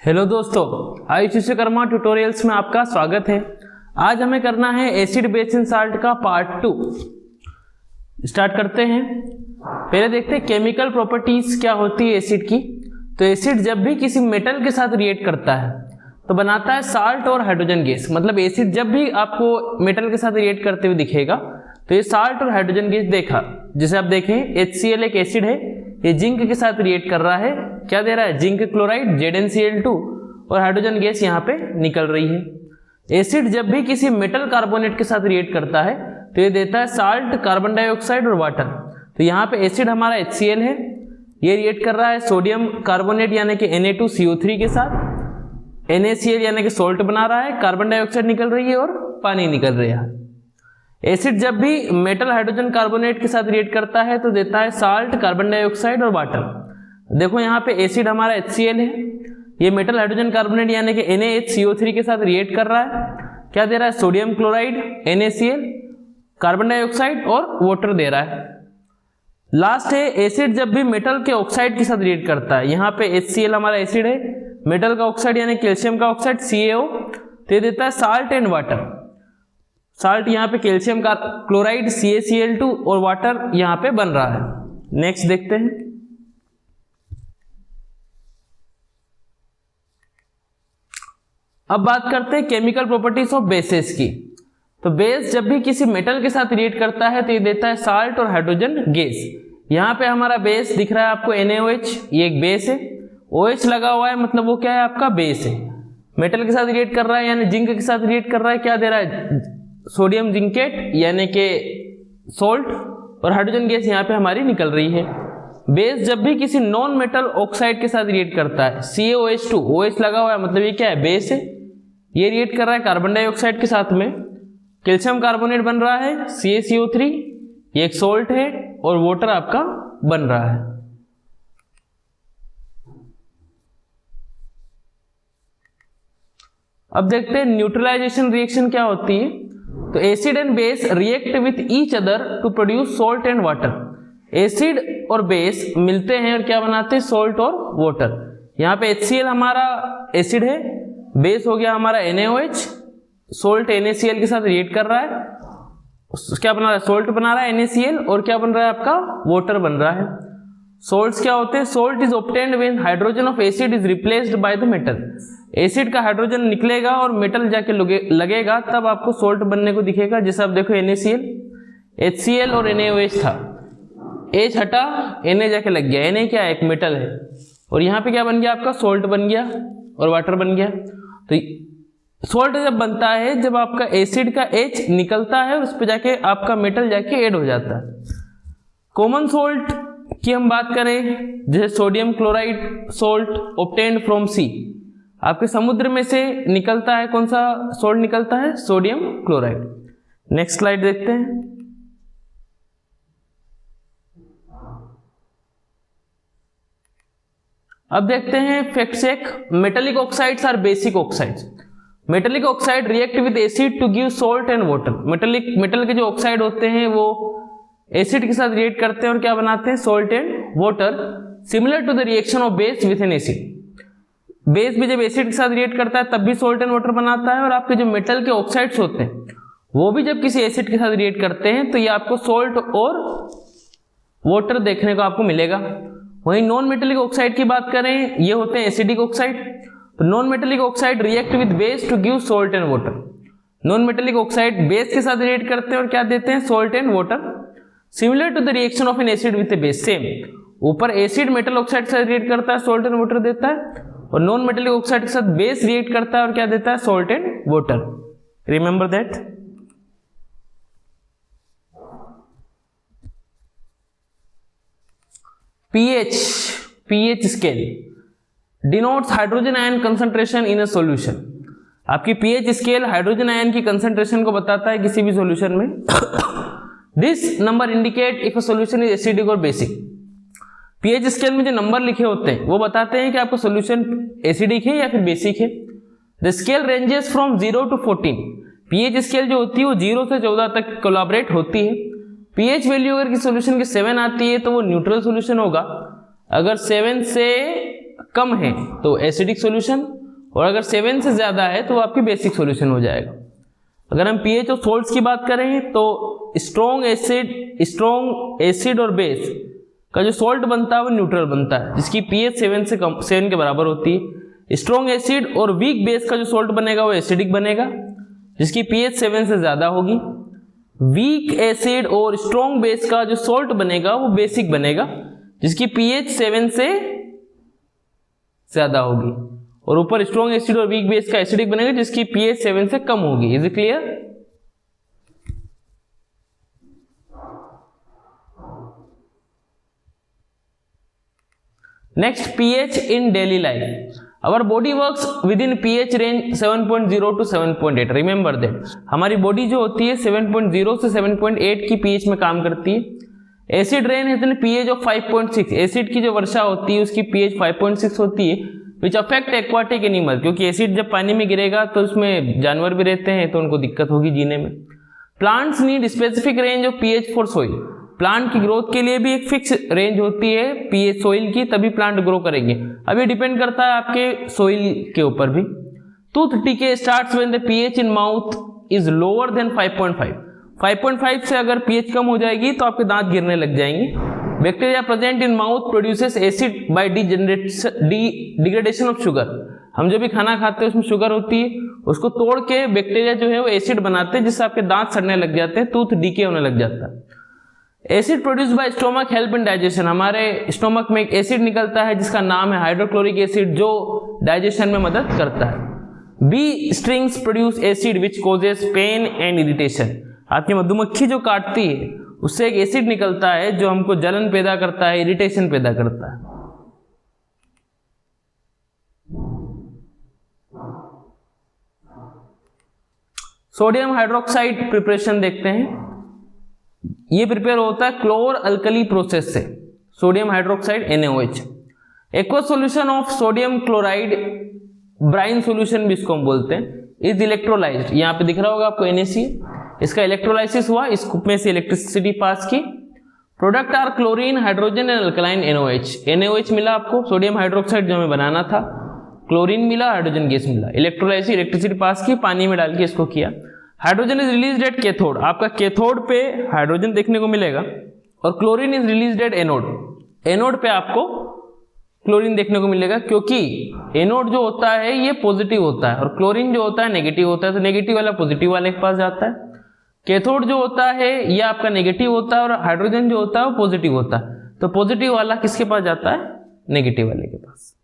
Hello दोस्तों, Ayush Vishwakarma tutorials में आपका स्वागत है। आज हमें करना है एसिड बेस इन साल्ट का पार्ट 2। स्टार्ट करते हैं। पहले देखते हैं केमिकल प्रॉपर्टीज क्या होती है एसिड की। तो एसिड जब भी किसी मेटल के साथ रिएक्ट करता है तो बनाता है साल्ट और हाइड्रोजन गैस। मतलब एसिड जब भी आपको मेटल के साथ रिएक्ट करते हुए दिखेगा तो ये साल्ट और हाइड्रोजन गैस देखा। जैसे आप देखें HCl एक एसिड है, ये जिंक के साथ रिएक्ट कर रहा है। क्या दे रहा है? जिंक क्लोराइड ZnCl2 और हाइड्रोजन गैस यहाँ पे निकल रही है। एसिड जब भी किसी मेटल कार्बोनेट के साथ रिएक्ट करता है तो ये देता है साल्ट, कार्बन डाइऑक्साइड और वाटर। तो यहाँ पे एसिड हमारा HCl है, ये रिएक्ट कर रहा है सोडियम कार्बोनेट यानी कि Na2CO3 के साथ। NaCl यानी कि सोल्ट बना रहा है, कार्बन डाइऑक्साइड निकल रही है और पानी निकल रहा है। एसिड जब भी मेटल हाइड्रोजन कार्बोनेट के साथ रिएक्ट करता है तो देता है साल्ट, कार्बन डाइऑक्साइड और वाटर। देखो यहाँ पे एसिड हमारा HCl है, ये मेटल हाइड्रोजन कार्बोनेट यानी कि NaHCO3 के साथ रिएक्ट कर रहा है। क्या दे रहा है? Sodium chloride, NaCl, carbon dioxide और वाटर दे रहा है। लास्ट है एसिड जब भी मेटल के ऑक्साइड के साथ रिएक्ट करता है। यहाँ पे HCl हमारा एसिड है, मेटल का ऑक्साइड यानी कैल्शियम का ऑक्साइड CaO तो देता है साल्ट एंड वाटर। साल्ट यहाँ पे कैल्शियम का क्लोराइड CaCl2 और वाटर यहाँ पे बन रहा है। नेक्स्ट देखते हैं। अब बात करते हैं केमिकल प्रॉपर्टीज ऑफ बेसेस की। तो बेस जब भी किसी मेटल के साथ रिएक्ट करता है तो ये देता है साल्ट और हाइड्रोजन गैस। यहाँ पे हमारा बेस दिख रहा है आपको NaOH, ये एक बेस है। OH लगा हुआ है मतलब वो क्या है? आपका बेस है। मेटल के साथ रिएक्ट कर रहा है यानी जिंक के साथ रिएक्ट कर रहा है। क्या दे रहा है? सोडियम जिंकेट यानी कि सोल्ट और हाइड्रोजन गैस यहाँ पे हमारी निकल रही है। बेस जब भी किसी नॉन मेटल ऑक्साइड के साथ रिएक्ट करता है CaOH2, OH लगा हुआ है मतलब ये क्या है? बेस है। ये रिएक्ट कर रहा है कार्बन डाइऑक्साइड के साथ में, कैल्शियम कार्बोनेट बन रहा है CaCO3, ये एक सोल्ट है और वाटर आपका बन रहा है। अब देखते हैं न्यूट्रलाइजेशन रिएक्शन क्या होती है। तो acid and base react with each other to produce salt and water. Acid और बेस मिलते हैं और क्या बनाते हैं? सोल्ट और वाटर। यहाँ पे HCl हमारा एसिड है, बेस हो गया हमारा NaOH, सोल्ट NaCl के साथ रिएक्ट कर रहा है। क्या बना रहा है? सोल्ट बना रहा है NaCl और क्या बन रहा है आपका? वाटर बन रहा है। सोल्ट्स क्या होते हैं? Salt is obtained when hydrogen of acid is replaced by the metal. Acid का हाइड्रोजन निकलेगा और मेटल जाके लगेगा तब आपको सोल्ट बनने को दिखेगा। जैसे आप देखो NaCl, HCl और NaOH था, H हटा, Na जाके लग गया। Na क्या है? एक मेटल है और यहाँ पे क्या बन गया आपका? सोल्ट बन गया और वाटर बन गया। तो सोल्ट जब बनता है जब आपका एसिड का H निकलता है और उस पर जाके आपका मेटल जाके ऐड हो जाता है। कॉमन सोल्ट की हम बात करें जैसे sodium chloride salt obtained from sea, आपके समुद्र में से निकलता है। कौन सा सोल्ट निकलता है? Sodium chloride. नेक्स्ट स्लाइड देखते हैं। अब देखते हैं fact check. Metallic oxides are basic oxides. Metallic oxide react with acid to give salt and water. Metal के जो ऑक्साइड होते हैं वो एसिड के साथ रिएक्ट करते हैं और क्या बनाते हैं? Salt and water. Similar to the reaction of base with an acid. Base भी जब एसिड के साथ रिएक्ट करता है तब भी सोल्ट एंड वाटर बनाता है और आपके जो मेटल के ऑक्साइड्स होते हैं वो भी जब किसी एसिड के साथ रिएक्ट करते हैं तो ये आपको सोल्ट और वाटर देखने को आपको मिलेगा। वहीं नॉन मेटेलिक ऑक्साइड की बात करें, ये होते हैं एसिडिक ऑक्साइड। तो non metallic oxide react with base to give salt and water. Non metallic oxide base के साथ रिएक्ट करते हैं और क्या देते हैं? Salt and water. Similar to the reaction of an acid with a base. Same, ऊपर एसिड मेटल ऑक्साइड के साथ रिएक्ट करता है, सोल्ट एंड वाटर देता है, और नॉन मेटेलिक ऑक्साइड के साथ बेस रिएक्ट करता है और क्या देता है? Salt and water. Remember that. pH scale denotes hydrogen ion concentration in a solution. आपकी pH स्केल हाइड्रोजन आयन की कंसंट्रेशन को बताता है किसी भी सॉल्यूशन में। This number indicate if a solution is acidic और बेसिक। pH स्केल में जो नंबर लिखे होते हैं वो बताते हैं कि आपका सॉल्यूशन एसिडिक है या फिर बेसिक है। The scale ranges from 0 to 14। pH scale जो होती है वो 0 से 14 तक कोलैबोरेट होती है। pH वैल्यू अगर किसी सॉल्यूशन की 7 आती है तो वो न्यूट्रल सॉल्यूशन होगा। अगर 7 से कम है तो एसिडिक सॉल्यूशन, और अगर 7 से ज़्यादा है तो वो आपकी बेसिक सॉल्यूशन हो जाएगा। अगर हम पीएच और सोल्ट्स की बात करें तो स्ट्रॉन्ग एसिड और बेस का जो सॉल्ट बनता है वो न्यूट्रल बनता है, जिसकी पीएच 7 के बराबर होती है। स्ट्रॉन्ग एसिड और वीक बेस का जो सॉल्ट बनेगा वो एसिडिक बनेगा, जिसकी पीएच 7 से ज़्यादा होगी। वीक एसिड और स्ट्रॉन्ग बेस का जो सॉल्ट बनेगा वो बेसिक बनेगा, जिसकी पीएच 7 से ज़्यादा होगी। और ऊपर स्ट्रॉन्ग एसिड और वीक बेस का एसिडिक बनेगा, जिसकी पीएच 7 से कम होगी। Is it clear? Next, pH in daily life. Our body works within pH range 7.0 to 7.8. Remember that. हमारी बॉडी जो होती है 7.0 से 7.8 की pH में काम करती है। एसिड रेन है तो pH ऑफ 5.6, एसिड की जो वर्षा होती है उसकी pH 5.6 होती है, विच अफेक्ट एक्वाटिक एनिमल, क्योंकि एसिड जब पानी में गिरेगा तो उसमें जानवर भी रहते हैं तो उनको दिक्कत होगी जीने में। Plants need specific range of pH for soil, plant की ग्रोथ के लिए भी एक फिक्स रेंज होती है पीएच सोइल की, तभी प्लांट ग्रो करेंगे। अब ये डिपेंड करता है आपके सोइल के ऊपर भी। Tooth decay starts when the pH in mouth is lower than 5.5। 5.5 से अगर पीएच कम हो जाएगी तो आपके दांत गिरने लग जाएंगे। Bacteria present in mouth produces acid by degradation of sugar. हम जो भी खाना खाते हैं उसमें शुगर होती है, उसको तोड़ के बैक्टीरिया जो है वो एसिड बनाते हैं, जिससे आपके दांत सड़ने लग जाते हैं, टूथ डीके होने लग जाता है। Acid produce by stomach help in digestion, हमारे स्टोमक में एक एसिड निकलता है जिसका नाम है हाइड्रोक्लोरिक एसिड, जो डाइजेशन में मदद करता है। Bee stings produce acid which causes pain and irritation, आपकी मधुमक्खी जो काटती है उससे एक एसिड निकलता है जो हमको जलन पैदा करता है, इरिटेशन पैदा करता है। सोडियम हाइड्रोक्साइड प्रिपरेशन देखते हैं। ये प्रिपेयर होता है क्लोर अल्कली प्रोसेस से, sodium hydroxide NaOH। Aqueous solution of sodium chloride, brine solution भी इसको हम बोलते हैं, इज इलेक्ट्रोलाइज्ड। यहाँ पे दिख रहा होगा आपको NaC, इसका इलेक्ट्रोलाइसिस हुआ, इस कूप में से इलेक्ट्रिसिटी पास की। Product are chlorine, hydrogen and alkaline NaOH। NaOH मिला आपको, सोडियम हाइड्रोक्साइड जो हमें बनाना था, क्लोरीन मिला, हाइड्रोजन गैस मिला, इलेक्ट्रोलाइसिस इलेक्ट्रिसिटी पास की, पानी में डाल के इसको किया। Hydrogen is released at cathode, आपका कैथोड पे हाइड्रोजन देखने को मिलेगा, और chlorine is released at anode, anode पे आपको क्लोरीन देखने को मिलेगा, क्योंकि एनोड जो होता है ये पॉजिटिव होता है और क्लोरीन जो होता है नेगेटिव होता है, तो नेगेटिव वाला पॉजिटिव वाले के पास जाता है। कैथोड जो होता है ये आपका नेगेटिव होता है और हाइड्रोजन जो होता है वो पॉजिटिव होता है, तो पॉजिटिव वाला किसके पास जाता है? नेगेटिव वाले के पास।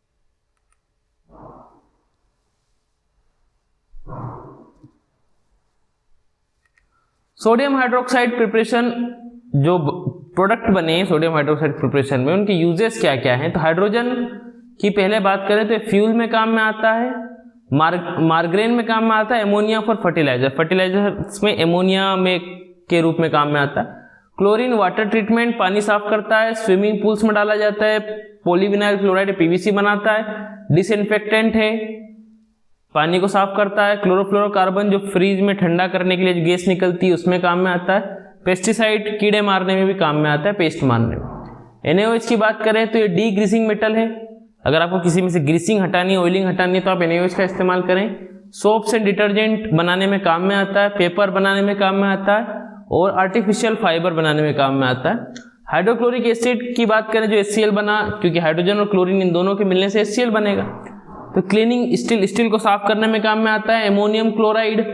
सोडियम हाइड्रोक्साइड प्रिपरेशन, जो प्रोडक्ट बने सोडियम हाइड्रोक्साइड प्रिपरेशन में, उनके यूजेस क्या क्या हैं? तो हाइड्रोजन की पहले बात करें तो फ्यूल में काम में आता है, मार्गरेन में काम में आता है, एमोनिया फॉर फर्टिलाइजर, फर्टिलाइजर्स में एमोनिया में के रूप में काम में आता है। क्लोरीन वाटर ट्रीटमेंट, पानी साफ करता है, स्विमिंग पूल्स में डाला जाता है, पॉलीविनाइल क्लोराइड PVC बनाता है, डिसइंफेक्टेंट है, पानी को साफ करता है। क्लोरोफ्लोरोकार्बन जो फ्रीज में ठंडा करने के लिए जो गैस निकलती है उसमें काम में आता है। पेस्टिसाइड कीड़े मारने में भी काम में आता है, पेस्ट मारने में। NaOH की बात करें तो ये डी ग्रीसिंग मेटल है, अगर आपको किसी में से ग्रीसिंग हटानी है, ऑयलिंग हटानी है तो आप NaOH का इस्तेमाल करें। सोप्स एंड डिटर्जेंट बनाने में काम में आता है, पेपर बनाने में काम में आता है, और आर्टिफिशियल फाइबर बनाने में काम में आता है। हाइड्रोक्लोरिक एसिड की बात करें जो HCl बना, क्योंकि हाइड्रोजन और क्लोरीन इन दोनों के मिलने से HCl बनेगा, तो क्लीनिंग स्टील को साफ करने में काम में आता है। एमोनियम क्लोराइड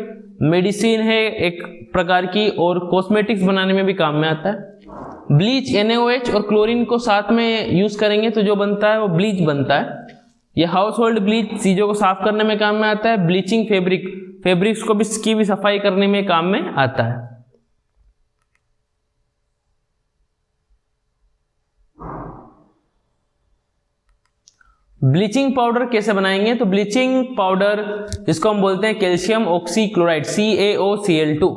मेडिसिन है एक प्रकार की, और कॉस्मेटिक्स बनाने में भी काम में आता है। ब्लीच, NaOH और क्लोरीन को साथ में यूज करेंगे तो जो बनता है वो ब्लीच बनता है। ये हाउस होल्ड ब्लीच चीजों को साफ करने में काम में आता है। ब्लीचिंग फैब्रिक्स को भी की भी सफाई करने में काम में आता है। ब्लीचिंग पाउडर कैसे बनाएंगे? तो ब्लीचिंग पाउडर जिसको हम बोलते हैं calcium oxychloride CaOCl2,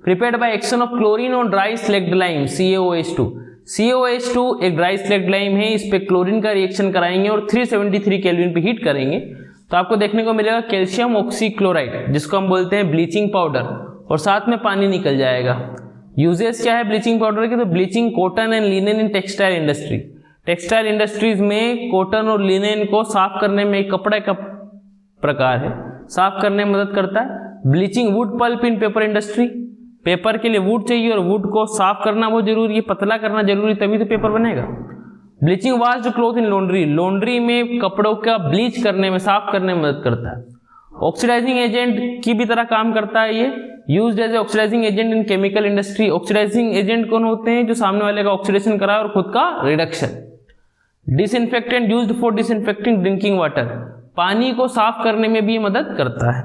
prepared by action of chlorine on dry slagged lime CaOH2। CaOH2 एक ड्राई स्लैग्ड लाइम है, इस पे क्लोरीन का रिएक्शन कराएंगे और 373 केल्विन पे हीट करेंगे तो आपको देखने को मिलेगा कैल्शियम ऑक्सीक्लोराइड, जिसको हम बोलते हैं ब्लीचिंग पाउडर, और साथ में पानी निकल जाएगा। यूजेस क्या है ब्लीचिंग पाउडर के? तो bleaching cotton and linen in textile industry, textile industries में कॉटन और लिनेन को साफ करने में एक कपड़े का प्रकार है, साफ करने में मदद करता है। ब्लीचिंग वुड पल्प इन पेपर इंडस्ट्री, पेपर के लिए वुड चाहिए और वुड को साफ करना बहुत जरूरी है, पतला करना जरूरी, तभी तो पेपर बनेगा। Bleaching washed cloth in laundry, laundry में कपड़ों का ब्लीच करने में, साफ करने में मदद करता है। ऑक्सीडाइजिंग एजेंट की भी तरह काम करता है ये, used as oxidising agent in chemical industry. Oxidising agent कौन होते हैं? जो सामने वाले का ऑक्सीडेशन कराए और खुद का reduction. Disinfectant used for disinfecting drinking water, पानी को साफ करने में भी मदद करता है।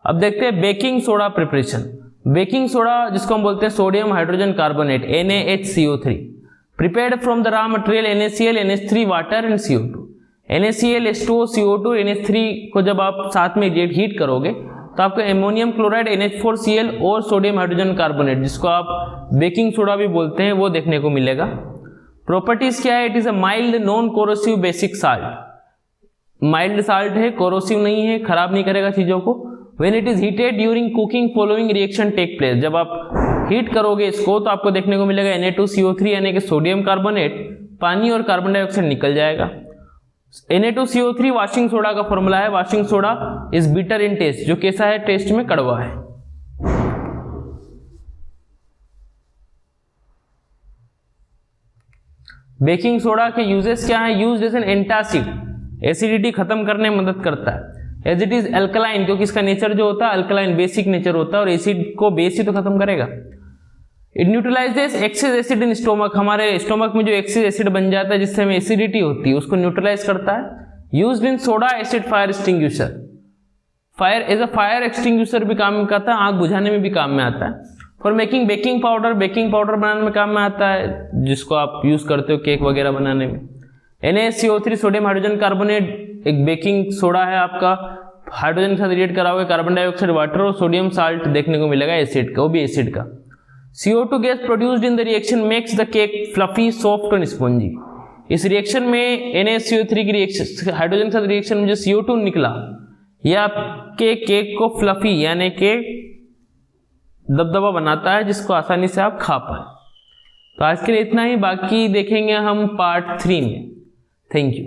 अब देखते हैं baking soda preparation. Baking soda जिसको हम बोलते हैं sodium hydrogen carbonate NaHCO3, prepared from the raw material NaCl, NH3 water and CO2। NaCl, H2O, CO2, NH3 को जब आप साथ में हीट करोगे तो आपको एमोनियम क्लोराइड NH4Cl और सोडियम हाइड्रोजन कार्बोनेट, जिसको आप बेकिंग सोडा भी बोलते हैं, वो देखने को मिलेगा। प्रॉपर्टीज क्या है? It is a mild non corrosive basic salt, mild salt है, कोरोसिव नहीं है, खराब नहीं करेगा चीजों को। When it is heated during cooking, following reaction take place, जब आप हीट करोगे इसको तो आपको देखने को मिलेगा Na2CO3 यानी कि सोडियम कार्बोनेट, पानी और कार्बन डाइऑक्साइड निकल जाएगा। Na2CO3 वॉशिंग सोडा का फॉर्मूला है। Washing soda is bitter in taste, जो कैसा है? टेस्ट में कड़वा है। बेकिंग सोडा के यूजेस क्या है? Used as an antacid, acidity खत्म करने में मदद करता है। एज इट इज अल्कलाइन, क्योंकि इसका नेचर जो होता है अल्कलाइन, बेसिक नेचर होता है, और एसिड को बेस ही तो खत्म करेगा। It neutralises excess acid in stomach, हमारे स्टोमक में जो एक्सेस एसिड बन जाता है जिससे हमें एसिडिटी होती है उसको न्यूट्रलाइज करता है। Used in soda acid fire extinguisher, fire as a fire extinguisher भी काम में आता है, आग बुझाने में भी काम में आता है। For making baking powder, baking powder बनाने में काम में आता है, जिसको आप यूज करते हो केक वगैरह बनाने में। NaCO3 सोडियम हाइड्रोजन कार्बोनेट एक बेकिंग सोडा है आपका, हाइड्रोजन के साथ रिएक्ट कराओगे, कार्बन डाइऑक्साइड वाटर और सोडियम साल्ट देखने को मिलेगा एसिड का, वो भी एसिड का। CO2 gas produced in the reaction makes the cake fluffy, soft and spongy. इस रिएक्शन में NaCO3 की रिएक्शन, हाइड्रोजन के साथ रिएक्शन में जो CO2 निकला, यह आपके केक को फ्लफी यानी के दबदबा बनाता है, जिसको आसानी से आप खा पाए। तो आज के लिए इतना ही, बाकी देखेंगे हम पार्ट 3 में। Thank you.